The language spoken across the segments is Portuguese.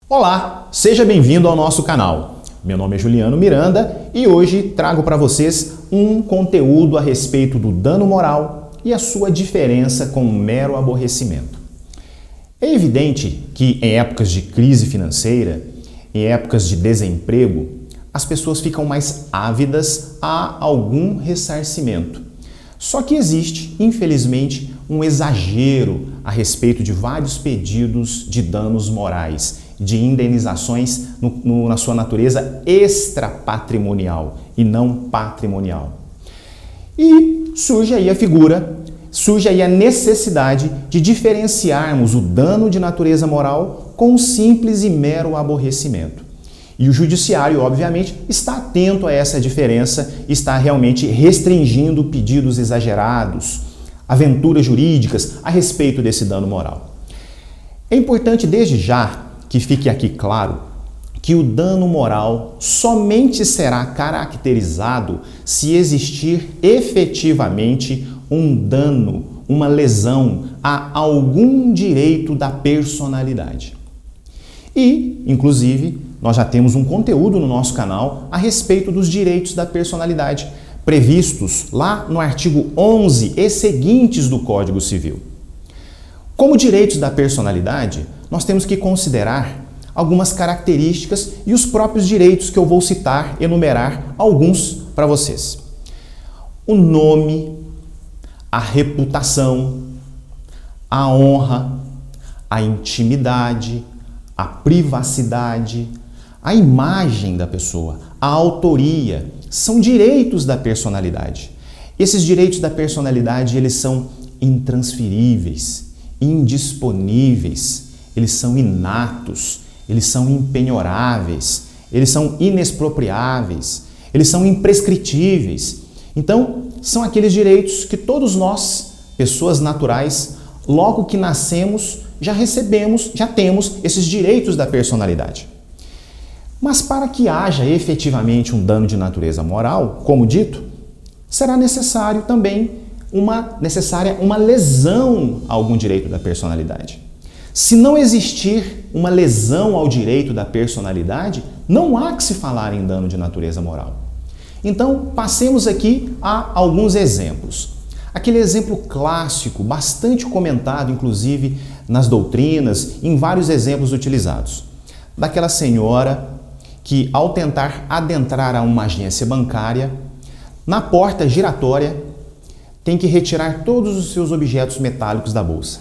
Olá, seja bem-vindo ao nosso canal. Meu nome é Juliano Miranda e hoje trago para vocês um conteúdo a respeito do dano moral e a sua diferença com o mero aborrecimento. É evidente que em épocas de crise financeira, em épocas de desemprego, as pessoas ficam mais ávidas a algum ressarcimento. Só que existe, infelizmente, um exagero a respeito de vários pedidos de danos morais, de indenizações na sua natureza extrapatrimonial e não patrimonial. E surge aí a necessidade de diferenciarmos o dano de natureza moral com o simples e mero aborrecimento. E o judiciário, obviamente, está atento a essa diferença, está realmente restringindo pedidos exagerados, aventuras jurídicas a respeito desse dano moral. É importante desde já que fique aqui claro que o dano moral somente será caracterizado se existir efetivamente um dano, uma lesão a algum direito da personalidade. E, inclusive, nós já temos um conteúdo no nosso canal a respeito dos direitos da personalidade, previstos lá no artigo 11 e seguintes do Código Civil. Como direitos da personalidade, nós temos que considerar algumas características e os próprios direitos que eu vou citar, enumerar alguns para vocês. O nome, a reputação, a honra, a intimidade, a privacidade, a imagem da pessoa, a autoria, são direitos da personalidade. Esses direitos da personalidade, eles são intransferíveis, indisponíveis, eles são inatos, eles são impenhoráveis, eles são inexpropriáveis, eles são imprescritíveis. Então, são aqueles direitos que todos nós, pessoas naturais, logo que nascemos, já recebemos, já temos esses direitos da personalidade. Mas para que haja efetivamente um dano de natureza moral, como dito, será necessário também uma lesão a algum direito da personalidade. Se não existir uma lesão ao direito da personalidade, não há que se falar em dano de natureza moral. Então, passemos aqui a alguns exemplos. Aquele exemplo clássico, bastante comentado, inclusive, nas doutrinas, em vários exemplos utilizados. Daquela senhora que, ao tentar adentrar a uma agência bancária, na porta giratória, tem que retirar todos os seus objetos metálicos da bolsa.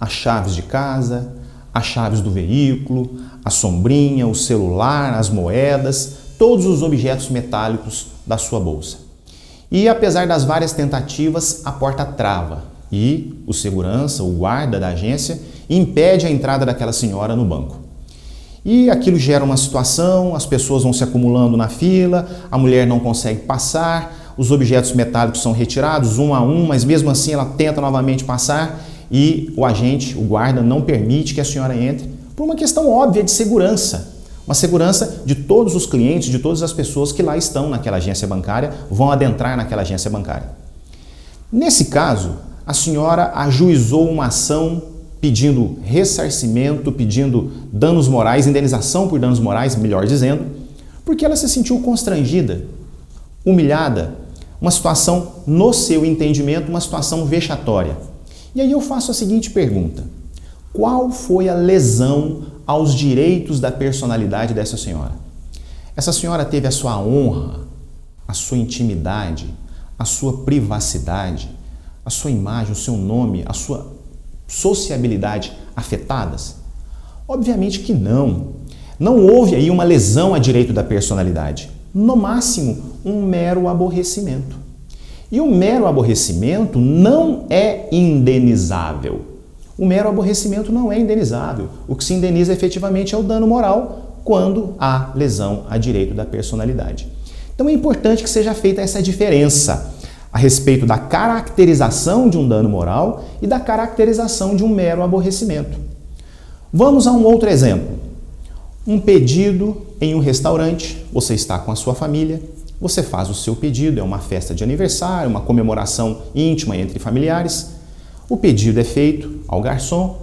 As chaves de casa, as chaves do veículo, a sombrinha, o celular, as moedas, todos os objetos metálicos da sua bolsa. E apesar das várias tentativas, a porta trava e o segurança, o guarda da agência, impede a entrada daquela senhora no banco. E aquilo gera uma situação, as pessoas vão se acumulando na fila, a mulher não consegue passar, os objetos metálicos são retirados um a um, mas mesmo assim ela tenta novamente passar e o agente, o guarda, não permite que a senhora entre por uma questão óbvia de segurança. Uma segurança de todos os clientes, de todas as pessoas que lá estão naquela agência bancária, vão adentrar naquela agência bancária. Nesse caso, a senhora ajuizou uma ação pedindo ressarcimento, pedindo danos morais, indenização por danos morais, melhor dizendo, porque ela se sentiu constrangida, humilhada, uma situação, no seu entendimento, uma situação vexatória. E aí eu faço a seguinte pergunta: qual foi a lesão aos direitos da personalidade dessa senhora? Essa senhora teve a sua honra, a sua intimidade, a sua privacidade, a sua imagem, o seu nome, a sua sociabilidade afetadas? Obviamente que não. Não houve aí uma lesão a direito da personalidade. No máximo, um mero aborrecimento. E o mero aborrecimento não é indenizável. O mero aborrecimento não é indenizável. O que se indeniza efetivamente é o dano moral quando há lesão a direito da personalidade. Então é importante que seja feita essa diferença a respeito da caracterização de um dano moral e da caracterização de um mero aborrecimento. Vamos a um outro exemplo. Um pedido em um restaurante, você está com a sua família, você faz o seu pedido, é uma festa de aniversário, uma comemoração íntima entre familiares. O pedido é feito ao garçom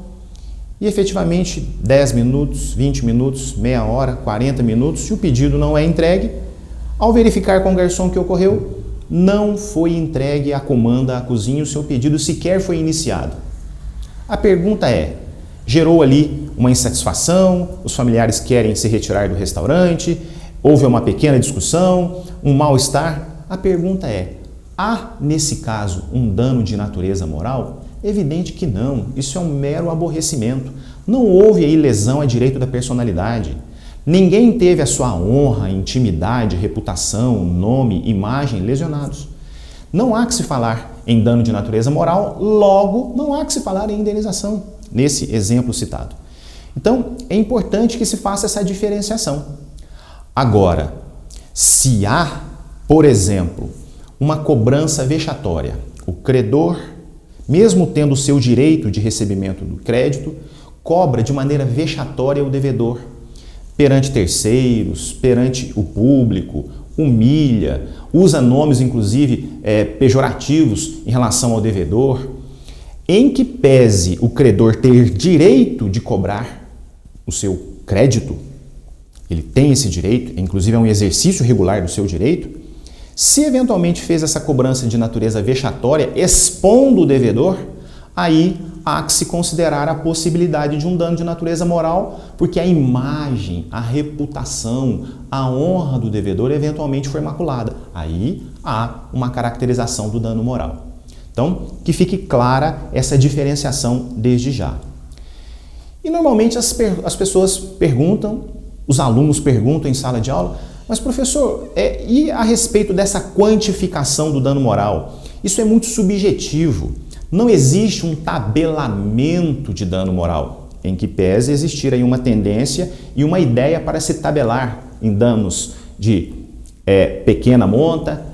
e efetivamente 10 minutos, 20 minutos, meia hora, 40 minutos, se o pedido não é entregue, ao verificar com o garçom o que ocorreu, não foi entregue a comanda à cozinha, o seu pedido sequer foi iniciado. A pergunta é, gerou ali uma insatisfação, os familiares querem se retirar do restaurante, houve uma pequena discussão, um mal-estar? A pergunta é, há nesse caso um dano de natureza moral? Evidente que não, isso é um mero aborrecimento. Não houve aí lesão a direito da personalidade. Ninguém teve a sua honra, intimidade, reputação, nome, imagem lesionados. Não há que se falar em dano de natureza moral, logo não há que se falar em indenização, nesse exemplo citado. Então, é importante que se faça essa diferenciação. Agora, se há, por exemplo, uma cobrança vexatória, o credor, mesmo tendo o seu direito de recebimento do crédito, cobra de maneira vexatória o devedor, perante terceiros, perante o público, humilha, usa nomes inclusive pejorativos em relação ao devedor, em que pese o credor ter direito de cobrar o seu crédito, ele tem esse direito, inclusive é um exercício regular do seu direito, se eventualmente fez essa cobrança de natureza vexatória, expondo o devedor, aí há que se considerar a possibilidade de um dano de natureza moral, porque a imagem, a reputação, a honra do devedor eventualmente foi maculada. Aí há uma caracterização do dano moral. Então, que fique clara essa diferenciação desde já. E normalmente as pessoas perguntam, os alunos perguntam em sala de aula, mas professor, e a respeito dessa quantificação do dano moral? Isso é muito subjetivo. Não existe um tabelamento de dano moral, em que pese existir aí uma tendência e uma ideia para se tabelar em danos de pequena monta,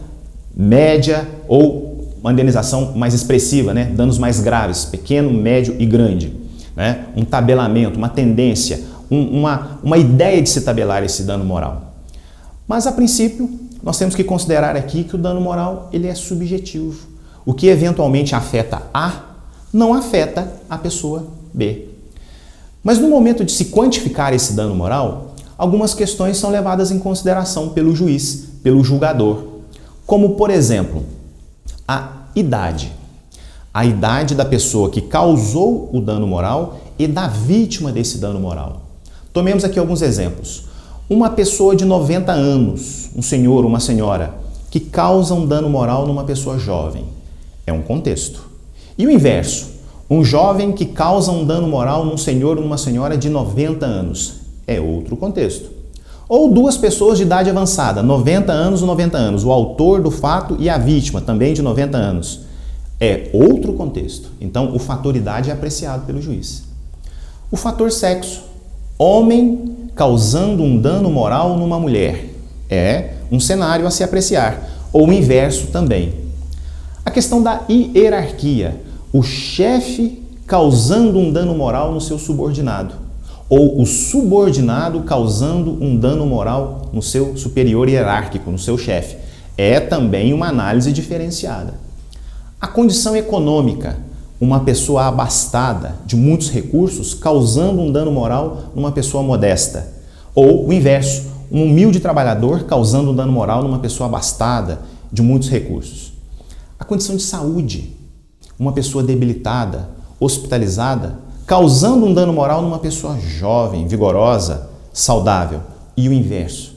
média ou uma indenização mais expressiva, né? Danos mais graves, pequeno, médio e grande. Né? Um tabelamento, uma tendência, uma ideia de se tabelar esse dano moral. Mas, a princípio, nós temos que considerar aqui que o dano moral ele é subjetivo. O que eventualmente afeta A, não afeta a pessoa B. Mas no momento de se quantificar esse dano moral, algumas questões são levadas em consideração pelo juiz, pelo julgador. Como, por exemplo, a idade. A idade da pessoa que causou o dano moral e da vítima desse dano moral. Tomemos aqui alguns exemplos. Uma pessoa de 90 anos, um senhor ou uma senhora, que causa um dano moral numa pessoa jovem. É um contexto. E o inverso, um jovem que causa um dano moral num senhor ou numa senhora de 90 anos. É outro contexto. Ou duas pessoas de idade avançada, 90 anos ou 90 anos, o autor do fato e a vítima, também de 90 anos. É outro contexto. Então, o fator idade é apreciado pelo juiz. O fator sexo. Homem causando um dano moral numa mulher. É um cenário a se apreciar. Ou o inverso também. A questão da hierarquia. O chefe causando um dano moral no seu subordinado. Ou o subordinado causando um dano moral no seu superior hierárquico, no seu chefe. É também uma análise diferenciada. A condição econômica. Uma pessoa abastada, de muitos recursos, causando um dano moral numa pessoa modesta. Ou o inverso, um humilde trabalhador causando um dano moral numa pessoa abastada, de muitos recursos. A condição de saúde. Uma pessoa debilitada, hospitalizada, causando um dano moral numa pessoa jovem, vigorosa, saudável. E o inverso.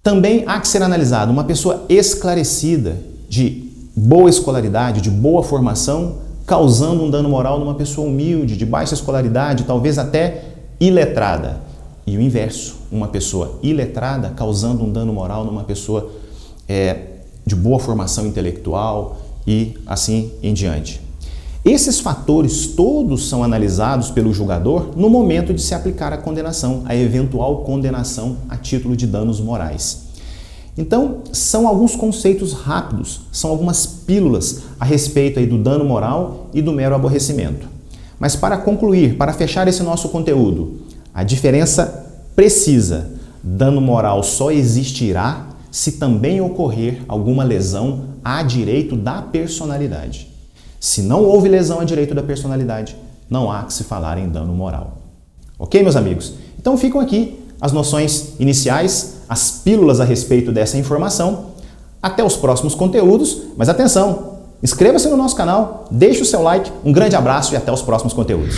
Também há que ser analisado uma pessoa esclarecida, de boa escolaridade, de boa formação, causando um dano moral numa pessoa humilde, de baixa escolaridade, talvez até iletrada. E o inverso, uma pessoa iletrada causando um dano moral numa pessoa de boa formação intelectual e assim em diante. Esses fatores todos são analisados pelo julgador no momento de se aplicar a condenação, a eventual condenação a título de danos morais. Então, são alguns conceitos rápidos, são algumas pílulas a respeito aí do dano moral e do mero aborrecimento. Mas para concluir, para fechar esse nosso conteúdo, a diferença precisa: dano moral só existirá se também ocorrer alguma lesão a direito da personalidade. Se não houve lesão a direito da personalidade, não há que se falar em dano moral. Ok, meus amigos? Então ficam aqui as noções iniciais, as pílulas a respeito dessa informação. Até os próximos conteúdos, mas atenção, inscreva-se no nosso canal, deixe o seu like, um grande abraço e até os próximos conteúdos.